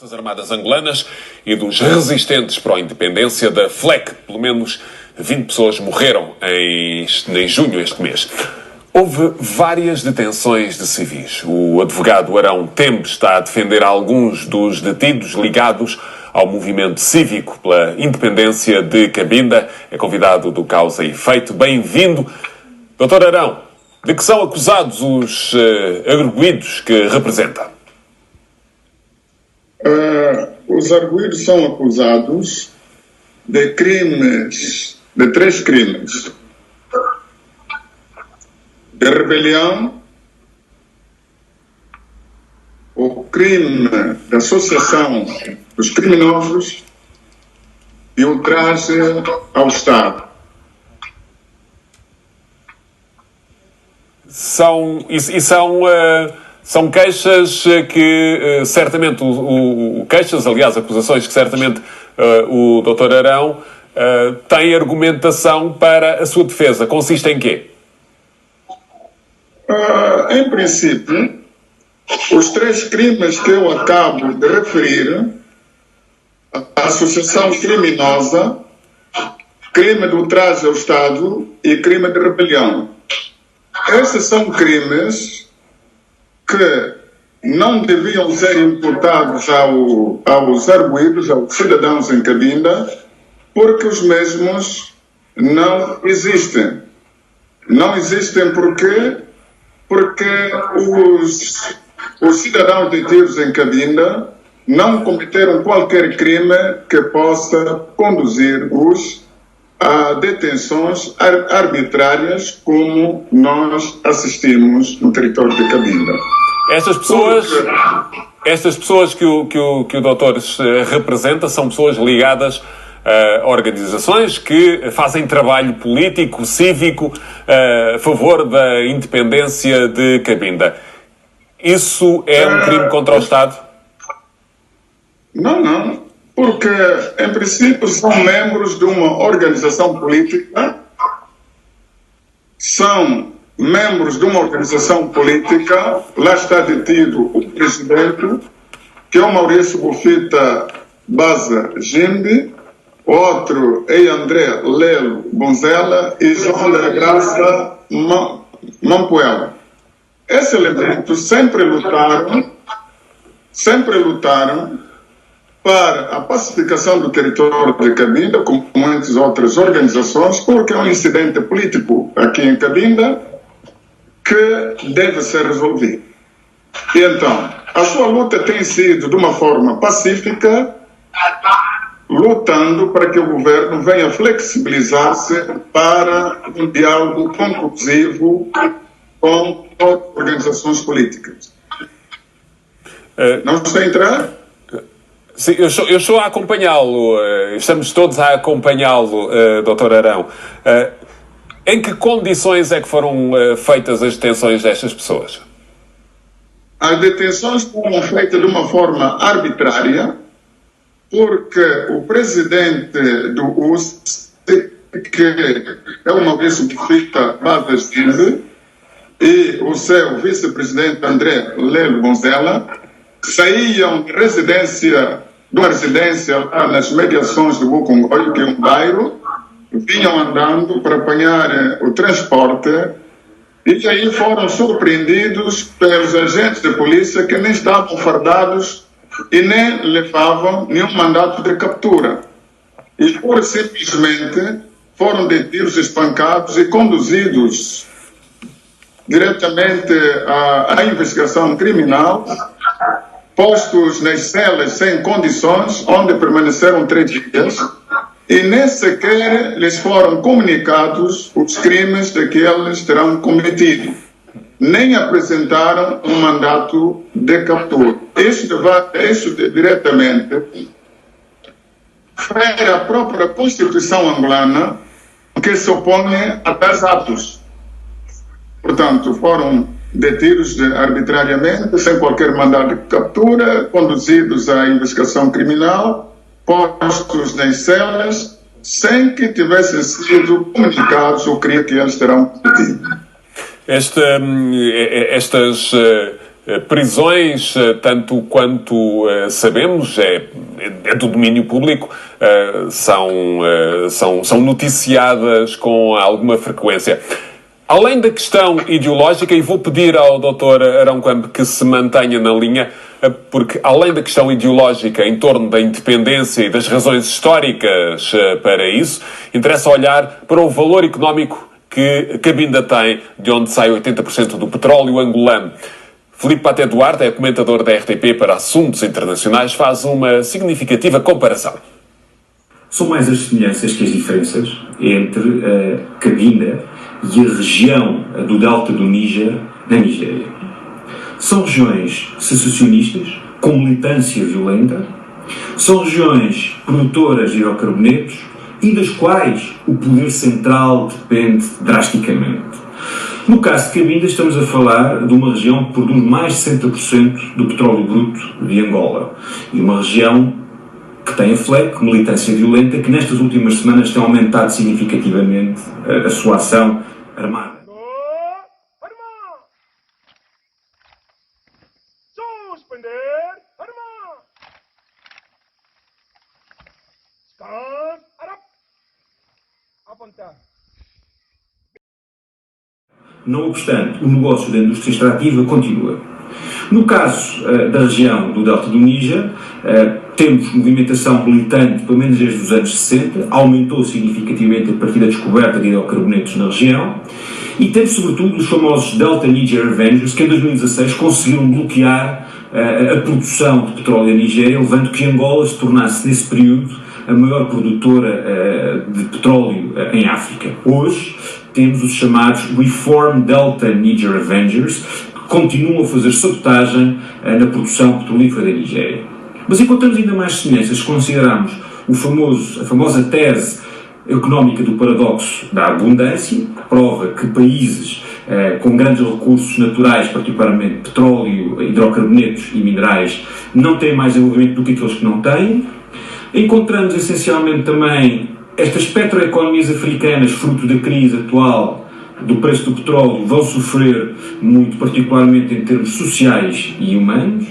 Forças Armadas angolanas e dos resistentes pró-independência da FLEC. Pelo menos 20 pessoas morreram em junho este mês. Houve várias detenções de civis. O advogado Arão Tembe está a defender alguns dos detidos ligados ao movimento cívico pela independência de Cabinda. É convidado do Causa e Efeito. Bem-vindo, Dr. Arão. De que são acusados os arguidos que representa? Os arguidos são acusados de crimes, de 3 crimes: de rebelião, o crime de associação dos criminosos e ultraje ao Estado. São queixas que certamente, aliás, acusações que certamente o Dr. Arão tem argumentação para a sua defesa. Consiste em quê? Em princípio, os 3 crimes que eu acabo de referir, a associação criminosa, crime de ultraje ao Estado e crime de rebelião. Esses são crimes que não deviam ser imputados aos arguidos, aos cidadãos em Cabinda, porque os mesmos não existem. Não existem porquê? Porque os cidadãos detidos em Cabinda não cometeram qualquer crime que possa conduzir-os a detenções arbitrárias como nós assistimos no território de Cabinda. Estas pessoas que o doutor representa são pessoas ligadas a organizações que fazem trabalho político, cívico, a favor da independência de Cabinda. Isso é um crime contra o Estado? Não. Porque, em princípio, são membros de uma organização política, lá está detido o presidente, que é o Maurício Bufita Baza Jimbi, outro é André Lelo Bonzela e João da Graça Mampuela. Esses elementos sempre lutaram para a pacificação do território de Cabinda, como muitas outras organizações, porque é um incidente político aqui em Cabinda que deve ser resolvido. E então, a sua luta tem sido de uma forma pacífica, lutando para que o governo venha flexibilizar-se para um diálogo conclusivo com as organizações políticas. Não está a entrar? Sim, eu estou a acompanhá-lo, estamos todos a acompanhá-lo, Dr. Arão. Em que condições é que foram feitas as detenções destas pessoas? As detenções foram feitas de uma forma arbitrária, porque o presidente do UST, que é o Maurício Bufita Baza Jimbi, e o seu vice-presidente André Lelo Bonzela, saíam de uma residência lá nas mediações do Bucongoio, que é um bairro, vinham andando para apanhar o transporte e aí foram surpreendidos pelos agentes de polícia que nem estavam fardados e nem levavam nenhum mandato de captura. E pura simplesmente foram detidos, espancados e conduzidos diretamente à investigação criminal, postos nas celas sem condições, onde permaneceram 3 dias, e nem sequer lhes foram comunicados os crimes de que eles terão cometido. Nem apresentaram um mandato de captura. Isso diretamente fere a própria Constituição angolana, que se opõe a tais atos. Portanto, foram detidos arbitrariamente, sem qualquer mandado de captura, conduzidos à investigação criminal, postos nas celas, sem que tivessem sido comunicados o crime que eles terão cometido. Estas prisões, tanto quanto sabemos, é do domínio público, são noticiadas com alguma frequência. Além da questão ideológica, e vou pedir ao Dr. Arão Coambe que se mantenha na linha, porque além da questão ideológica em torno da independência e das razões históricas para isso, interessa olhar para o valor económico que Cabinda tem, de onde sai 80% do petróleo angolano. Filipe Paté Duarte é comentador da RTP para assuntos internacionais, faz uma significativa comparação. São mais as semelhanças que as diferenças entre Cabinda e a região do delta do Níger, na Nigéria. São regiões secessionistas, com militância violenta, são regiões produtoras de hidrocarbonetos e das quais o poder central depende drasticamente. No caso de Cabinda, estamos a falar de uma região que produz mais de 60% do petróleo bruto de Angola, e uma região que tem a FLEC, militância violenta, que nestas últimas semanas tem aumentado significativamente a sua ação armada. Suspender, armar. Descanse, apontar. Não obstante, o negócio da indústria extrativa continua. No caso da região do delta do Níger, temos movimentação militante, pelo menos desde os anos 60, aumentou significativamente a partir da descoberta de hidrocarbonetos na região, e temos sobretudo os famosos Delta Niger Avengers, que em 2016 conseguiram bloquear a produção de petróleo na Nigéria, levando que Angola se tornasse, nesse período, a maior produtora de petróleo em África. Hoje, temos os chamados Reform Delta Niger Avengers, que continuam a fazer sabotagem na produção petrolífera da Nigéria. Mas encontramos ainda mais semelhanças se considerarmos a famosa tese económica do paradoxo da abundância, que prova que países com grandes recursos naturais, particularmente petróleo, hidrocarbonetos e minerais, não têm mais desenvolvimento do que aqueles que não têm. Encontramos essencialmente também estas petroeconomias africanas, fruto da crise atual do preço do petróleo, vão sofrer muito, particularmente em termos sociais e humanos.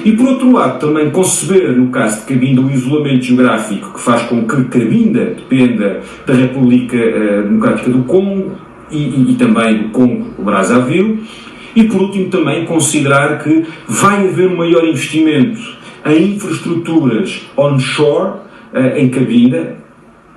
E, por outro lado, também conceber, no caso de Cabinda, o isolamento geográfico que faz com que Cabinda dependa da República Democrática do Congo e também do Congo-Brazzaville. E, por último, também considerar que vai haver um maior investimento em infraestruturas onshore em Cabinda,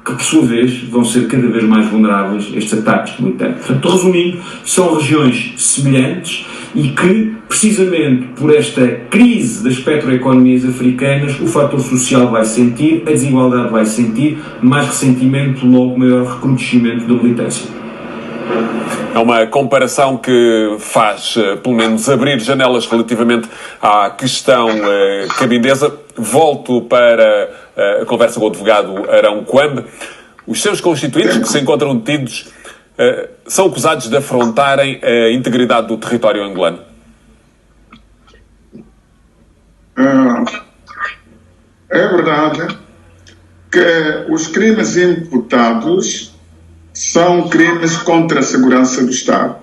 que por sua vez vão ser cada vez mais vulneráveis a estes ataques militantes. Portanto, resumindo, são regiões semelhantes e que, precisamente por esta crise das petroeconomias africanas, o fator social vai sentir, a desigualdade vai sentir, mais ressentimento, logo maior recrudescimento da militância. É uma comparação que faz, pelo menos, abrir janelas relativamente à questão cabindesa. Volto para a conversa com o advogado Arão Coambe. Os seus constituintes, que se encontram detidos, são acusados de afrontarem a integridade do território angolano. É verdade que os crimes imputados são crimes contra a segurança do Estado,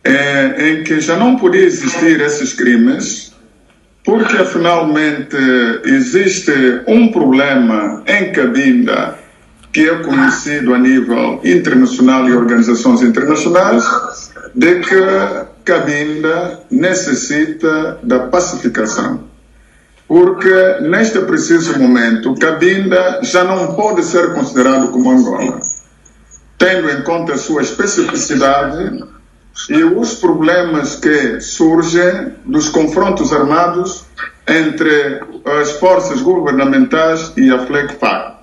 em que já não podia existir esses crimes, porque finalmente existe um problema em Cabinda que é conhecido a nível internacional e organizações internacionais, de que Cabinda necessita da pacificação. Porque neste preciso momento, Cabinda já não pode ser considerado como Angola, tendo em conta a sua especificidade e os problemas que surgem dos confrontos armados entre as forças governamentais e a FLEC-FAC.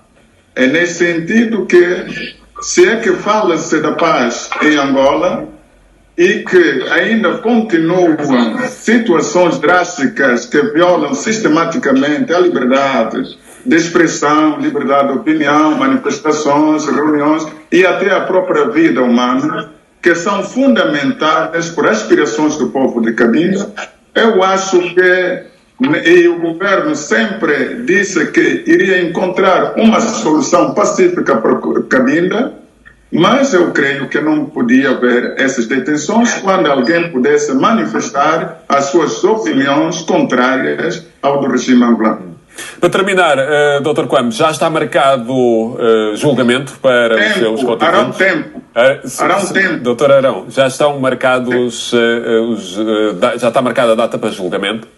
É nesse sentido que, se é que fala-se da paz em Angola e que ainda continuam situações drásticas que violam sistematicamente a liberdade de expressão, liberdade de opinião, manifestações, reuniões e até a própria vida humana, que são fundamentadas por aspirações do povo de Cabinda, eu acho que, e o governo sempre disse que iria encontrar uma solução pacífica para Cabinda, Mas eu creio que não podia haver essas detenções quando alguém pudesse manifestar as suas opiniões contrárias ao do regime angolano. Para terminar, Dr. Kwame, já está marcado julgamento para os seus contribuintes? Arão tempo. Doutor Arão, já estão marcados, já está marcada a data para julgamento?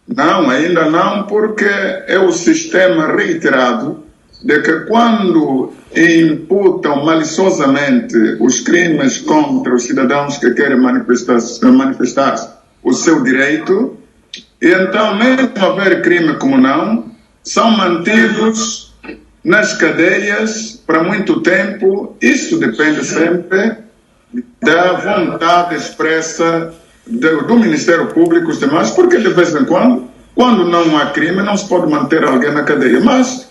Não, ainda não, porque é o sistema reiterado de que quando imputam maliciosamente os crimes contra os cidadãos que querem manifestar o seu direito, e então, mesmo haver crime como não, são mantidos nas cadeias para muito tempo. Isso depende sempre da vontade expressa do Ministério Público e os demais, porque de vez em quando não há crime, não se pode manter alguém na cadeia. Mas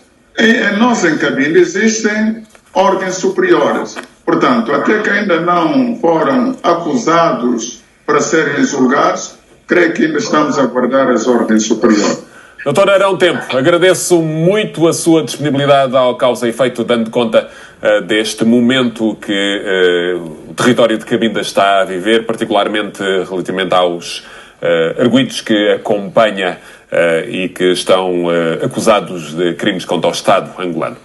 nós em cabine existem ordens superiores. Portanto, até que ainda não foram acusados para serem julgados, creio que ainda estamos a aguardar as ordens superiores. Doutor Arão Tempo, agradeço muito a sua disponibilidade ao causa e efeito, dando conta deste momento que o território de Cabinda está a viver, particularmente relativamente aos arguidos que acompanha e que estão acusados de crimes contra o Estado angolano.